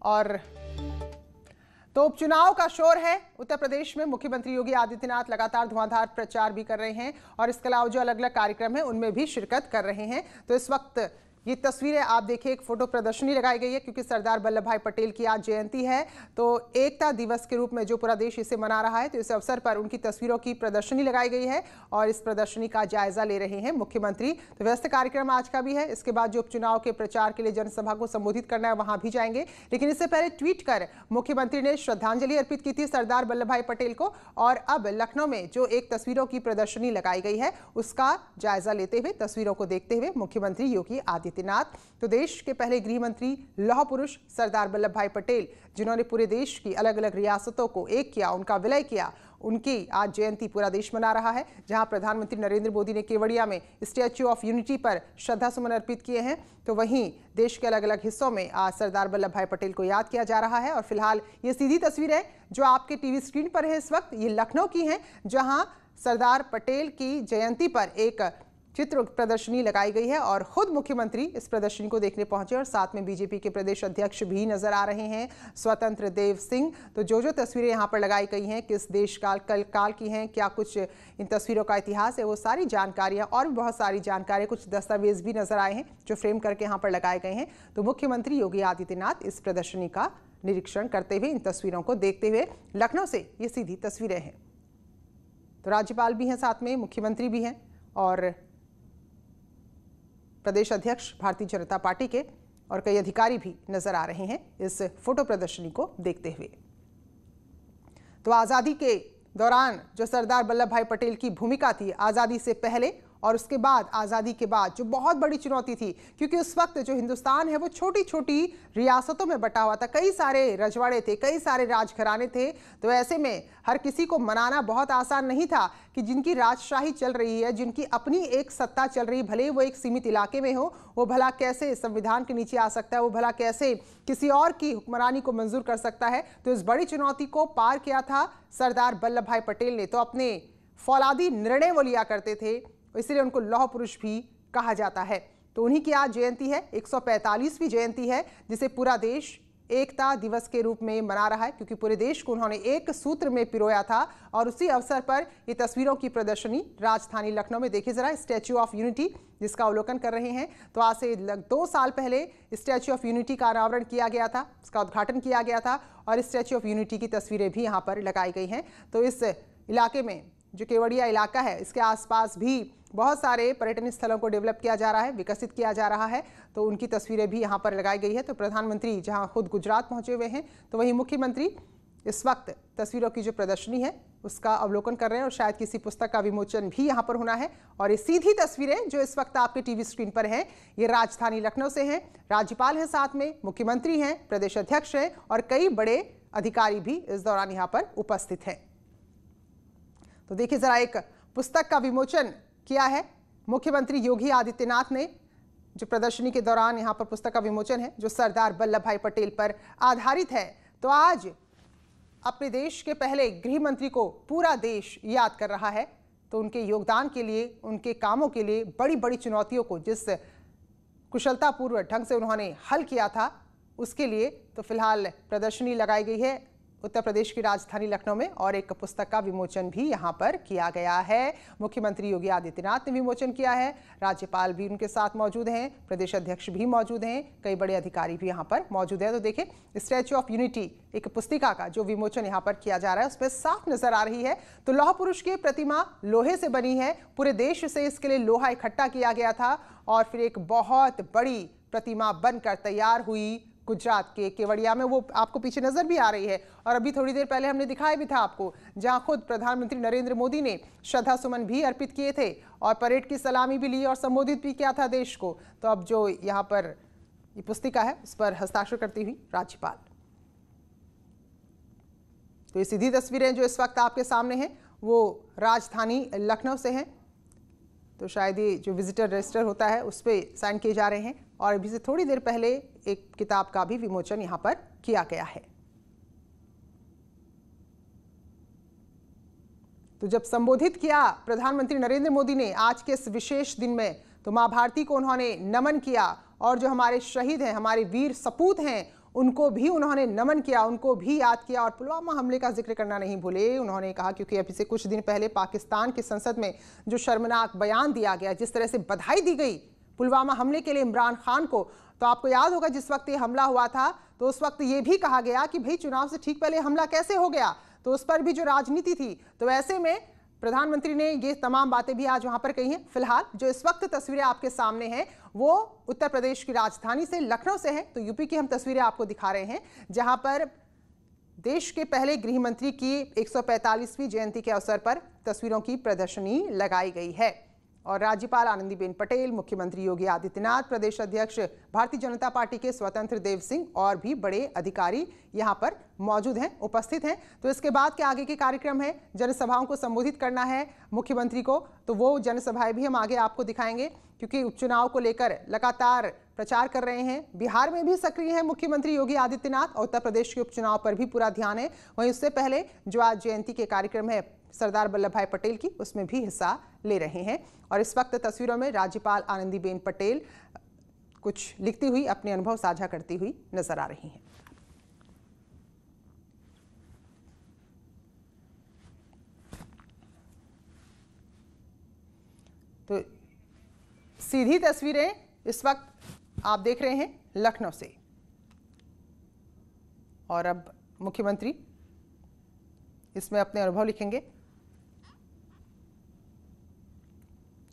और तो उपचुनाव का शोर है उत्तर प्रदेश में। मुख्यमंत्री योगी आदित्यनाथ लगातार धुआंधार प्रचार भी कर रहे हैं और इसके अलावा जो अलग अलग कार्यक्रम है उनमें भी शिरकत कर रहे हैं। तो इस वक्त ये तस्वीरें आप देखिए, एक फोटो प्रदर्शनी लगाई गई है क्योंकि सरदार वल्लभ भाई पटेल की आज जयंती है। तो एकता दिवस के रूप में जो पूरा देश इसे मना रहा है, तो इस अवसर पर उनकी तस्वीरों की प्रदर्शनी लगाई गई है और इस प्रदर्शनी का जायजा ले रहे हैं मुख्यमंत्री। तो व्यस्त कार्यक्रम आज का भी है। इसके बाद जो उपचुनाव के प्रचार के लिए जनसभा को संबोधित करना है वहां भी जाएंगे, लेकिन इससे पहले ट्वीट कर मुख्यमंत्री ने श्रद्धांजलि अर्पित की थी सरदार वल्लभ भाई पटेल को। और अब लखनऊ में जो एक तस्वीरों की प्रदर्शनी लगाई गई है उसका जायजा लेते हुए, तस्वीरों को देखते हुए मुख्यमंत्री योगी आदित्यनाथ, तो देश के पहले गृह मंत्री लौह पुरुष सरदार वल्लभ भाई पटेल, जिन्होंने पूरे देश की अलग अलग रियासतों को एक किया, उनका विलय किया, उनकी आज जयंती पूरा देश मना रहा है। जहां प्रधानमंत्री नरेंद्र मोदी ने केवड़िया में स्टैच्यू ऑफ यूनिटी पर श्रद्धा सुमन अर्पित किए हैं, तो वहीं देश के अलग अलग हिस्सों में आज सरदार वल्लभ भाई पटेल को याद किया जा रहा है। और फिलहाल ये सीधी तस्वीरें जो आपके टीवी स्क्रीन पर है इस वक्त, ये लखनऊ की हैं, जहां सरदार पटेल की जयंती पर एक चित्र प्रदर्शनी लगाई गई है और खुद मुख्यमंत्री इस प्रदर्शनी को देखने पहुंचे और साथ में बीजेपी के प्रदेश अध्यक्ष भी नजर आ रहे हैं, स्वतंत्र देव सिंह। तो जो तस्वीरें यहां पर लगाई गई हैं किस देश काल की हैं, क्या कुछ इन तस्वीरों का इतिहास है, वो सारी जानकारियां और भी बहुत सारी जानकारियां, कुछ दस्तावेज भी नजर आए हैं जो फ्रेम करके यहाँ पर लगाए गए हैं। तो मुख्यमंत्री योगी आदित्यनाथ इस प्रदर्शनी का निरीक्षण करते हुए, इन तस्वीरों को देखते हुए, लखनऊ से ये सीधी तस्वीरें हैं। तो राज्यपाल भी हैं साथ में, मुख्यमंत्री भी हैं और प्रदेश अध्यक्ष भारतीय जनता पार्टी के और कई अधिकारी भी नजर आ रहे हैं इस फोटो प्रदर्शनी को देखते हुए। तो आजादी के दौरान जो सरदार वल्लभ भाई पटेल की भूमिका थी, आजादी से पहले और उसके बाद, आज़ादी के बाद, जो बहुत बड़ी चुनौती थी, क्योंकि उस वक्त जो हिंदुस्तान है वो छोटी छोटी रियासतों में बटा हुआ था, कई सारे रजवाड़े थे, कई सारे राजघराने थे। तो ऐसे में हर किसी को मनाना बहुत आसान नहीं था कि जिनकी राजशाही चल रही है, जिनकी अपनी एक सत्ता चल रही, भले वो एक सीमित इलाके में हो, वो भला कैसे संविधान के नीचे आ सकता है, वो भला कैसे किसी और की हुक्मरानी को मंजूर कर सकता है। तो इस बड़ी चुनौती को पार किया था सरदार वल्लभ भाई पटेल ने। तो अपने फौलादी निर्णय वो लिया करते थे, इसलिए उनको लौह पुरुष भी कहा जाता है। तो उन्हीं की आज जयंती है, 145वीं जयंती है, जिसे पूरा देश एकता दिवस के रूप में मना रहा है, क्योंकि पूरे देश को उन्होंने एक सूत्र में पिरोया था। और उसी अवसर पर ये तस्वीरों की प्रदर्शनी राजधानी लखनऊ में, देखिए जरा, स्टैच्यू ऑफ यूनिटी जिसका अवलोकन कर रहे हैं। तो आज से 2 साल पहले स्टैच्यू ऑफ यूनिटी का अनावरण किया गया था, उसका उद्घाटन किया गया था और स्टैच्यू ऑफ यूनिटी की तस्वीरें भी यहाँ पर लगाई गई हैं। तो इस इलाके में, जो केवड़िया इलाका है, इसके आसपास भी बहुत सारे पर्यटन स्थलों को डेवलप किया जा रहा है, विकसित किया जा रहा है। तो उनकी तस्वीरें भी यहाँ पर लगाई गई है। तो प्रधानमंत्री जहाँ खुद गुजरात पहुंचे हुए हैं, तो वहीं मुख्यमंत्री इस वक्त तस्वीरों की जो प्रदर्शनी है उसका अवलोकन कर रहे हैं और शायद किसी पुस्तक का विमोचन भी यहाँ पर होना है। और ये सीधी तस्वीरें जो इस वक्त आपके टीवी स्क्रीन पर हैं, ये राजधानी लखनऊ से हैं। राज्यपाल हैं साथ में, मुख्यमंत्री हैं, प्रदेश अध्यक्ष हैं और कई बड़े अधिकारी भी इस दौरान यहाँ पर उपस्थित हैं। तो देखिए जरा, एक पुस्तक का विमोचन किया है मुख्यमंत्री योगी आदित्यनाथ ने, जो प्रदर्शनी के दौरान यहाँ पर पुस्तक का विमोचन है, जो सरदार वल्लभ भाई पटेल पर आधारित है। तो आज अपने देश के पहले गृह मंत्री को पूरा देश याद कर रहा है। तो उनके योगदान के लिए, उनके कामों के लिए, बड़ी बड़ी चुनौतियों को जिस कुशलतापूर्वक ढंग से उन्होंने हल किया था, उसके लिए तो फिलहाल प्रदर्शनी लगाई गई है उत्तर प्रदेश की राजधानी लखनऊ में और एक पुस्तक का विमोचन भी यहाँ पर किया गया है। मुख्यमंत्री योगी आदित्यनाथ ने विमोचन किया है, राज्यपाल भी उनके साथ मौजूद हैं, प्रदेश अध्यक्ष भी मौजूद हैं, कई बड़े अधिकारी भी यहाँ पर मौजूद हैं। तो देखिए, स्टैच्यू ऑफ यूनिटी एक पुस्तिका का जो विमोचन यहाँ पर किया जा रहा है, उसमें साफ नजर आ रही है। तो लौह पुरुष की प्रतिमा लोहे से बनी है, पूरे देश से इसके लिए लोहा इकट्ठा किया गया था और फिर एक बहुत बड़ी प्रतिमा बनकर तैयार हुई गुजरात के केवड़िया में। वो आपको पीछे नजर भी आ रही है और अभी थोड़ी देर पहले हमने दिखाया भी था आपको, जहां खुद प्रधानमंत्री नरेंद्र मोदी ने श्रद्धा सुमन भी अर्पित किए थे और परेड की सलामी भी ली और संबोधित भी किया था देश को। तो अब जो यहाँ पर ये पुस्तिका है उस पर हस्ताक्षर करती हुई राज्यपाल। तो ये सीधी तस्वीरें जो इस वक्त आपके सामने हैं वो राजधानी लखनऊ से हैं। तो शायद ये जो विजिटर रजिस्टर होता है उस पर साइन किए जा रहे हैं और अभी से थोड़ी देर पहले एक किताब का भी विमोचन यहाँ पर किया गया है। तो जब संबोधित किया प्रधानमंत्री नरेंद्र मोदी ने आज के इस विशेष दिन में, तो मां भारती को उन्होंने नमन किया और जो हमारे शहीद हैं, हमारे वीर सपूत हैं, उनको भी उन्होंने नमन किया, उनको भी याद किया और पुलवामा हमले का जिक्र करना नहीं भूले। उन्होंने कहा क्योंकि अभी से कुछ दिन पहले पाकिस्तान की संसद में जो शर्मनाक बयान दिया गया, जिस तरह से बधाई दी गई पुलवामा हमले के लिए इमरान खान को, तो आपको याद होगा जिस वक्त ये हमला हुआ था तो उस वक्त ये भी कहा गया कि भाई चुनाव से ठीक पहले हमला कैसे हो गया, तो उस पर भी जो राजनीति थी। तो ऐसे में प्रधानमंत्री ने ये तमाम बातें भी आज वहां पर कही हैं। फिलहाल जो इस वक्त तस्वीरें आपके सामने हैं वो उत्तर प्रदेश की राजधानी से, लखनऊ से है। तो यूपी की हम तस्वीरें आपको दिखा रहे हैं जहां पर देश के पहले गृह मंत्री की 145वीं जयंती के अवसर पर तस्वीरों की प्रदर्शनी लगाई गई है और राज्यपाल आनंदीबेन पटेल, मुख्यमंत्री योगी आदित्यनाथ, प्रदेश अध्यक्ष भारतीय जनता पार्टी के स्वतंत्र देव सिंह और भी बड़े अधिकारी यहां पर मौजूद हैं, उपस्थित हैं। तो इसके बाद के आगे के कार्यक्रम है, जनसभाओं को संबोधित करना है मुख्यमंत्री को, तो वो जनसभाएं भी हम आगे आपको दिखाएंगे क्योंकि उपचुनाव को लेकर लगातार प्रचार कर रहे हैं। बिहार में भी सक्रिय हैं मुख्यमंत्री योगी आदित्यनाथ और उत्तर प्रदेश के उपचुनाव पर भी पूरा ध्यान है। वहीं उससे पहले जो आज जयंती के कार्यक्रम है सरदार वल्लभ भाई पटेल की, उसमें भी हिस्सा ले रहे हैं। और इस वक्त तस्वीरों में राज्यपाल आनंदीबेन पटेल कुछ लिखती हुई, अपने अनुभव साझा करती हुई नजर आ रही हैं। तो सीधी तस्वीरें इस वक्त आप देख रहे हैं लखनऊ से और अब मुख्यमंत्री इसमें अपने अनुभव लिखेंगे।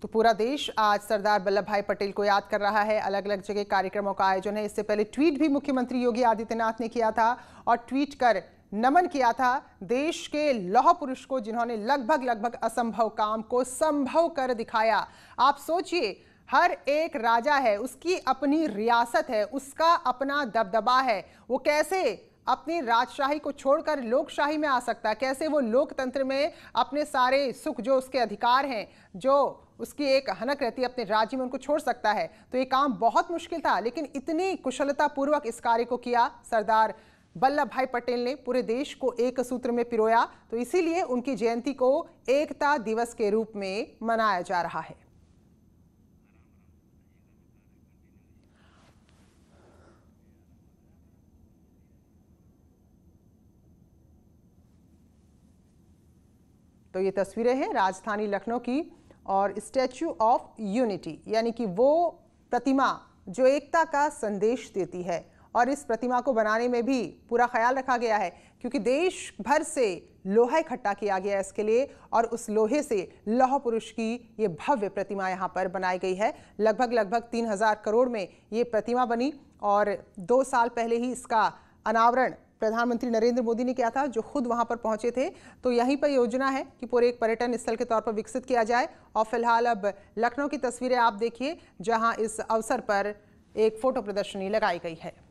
तो पूरा देश आज सरदार वल्लभ भाई पटेल को याद कर रहा है। अलग अलग जगह कार्यक्रमों का आयोजन है। इससे पहले ट्वीट भी मुख्यमंत्री योगी आदित्यनाथ ने किया था और ट्वीट कर नमन किया था देश के लौह पुरुष को, जिन्होंने लगभग असंभव काम को संभव कर दिखाया। आप सोचिए, हर एक राजा है, उसकी अपनी रियासत है, उसका अपना दबदबा है, वो कैसे अपनी राजशाही को छोड़कर लोकशाही में आ सकता है, कैसे वो लोकतंत्र में अपने सारे सुख, जो उसके अधिकार हैं, जो उसकी एक हनक रहती है अपने राज्य में, उनको छोड़ सकता है। तो ये काम बहुत मुश्किल था, लेकिन इतनी कुशलता पूर्वक इस कार्य को किया सरदार वल्लभ भाई पटेल ने, पूरे देश को एक सूत्र में पिरोया। तो इसीलिए उनकी जयंती को एकता दिवस के रूप में मनाया जा रहा है। तो ये तस्वीरें हैं राजधानी लखनऊ की और स्टैच्यू ऑफ यूनिटी, यानी कि वो प्रतिमा जो एकता का संदेश देती है। और इस प्रतिमा को बनाने में भी पूरा ख्याल रखा गया है क्योंकि देश भर से लोहा इकट्ठा किया गया है इसके लिए और उस लोहे से लौह पुरुष की ये भव्य प्रतिमा यहाँ पर बनाई गई है। लगभग 3000 करोड़ में ये प्रतिमा बनी और 2 साल पहले ही इसका अनावरण प्रधानमंत्री नरेंद्र मोदी ने किया था, जो खुद वहां पर पहुंचे थे। तो यहीं पर योजना है कि पूरे एक पर्यटन स्थल के तौर पर विकसित किया जाए। और फिलहाल अब लखनऊ की तस्वीरें आप देखिए जहां इस अवसर पर एक फोटो प्रदर्शनी लगाई गई है।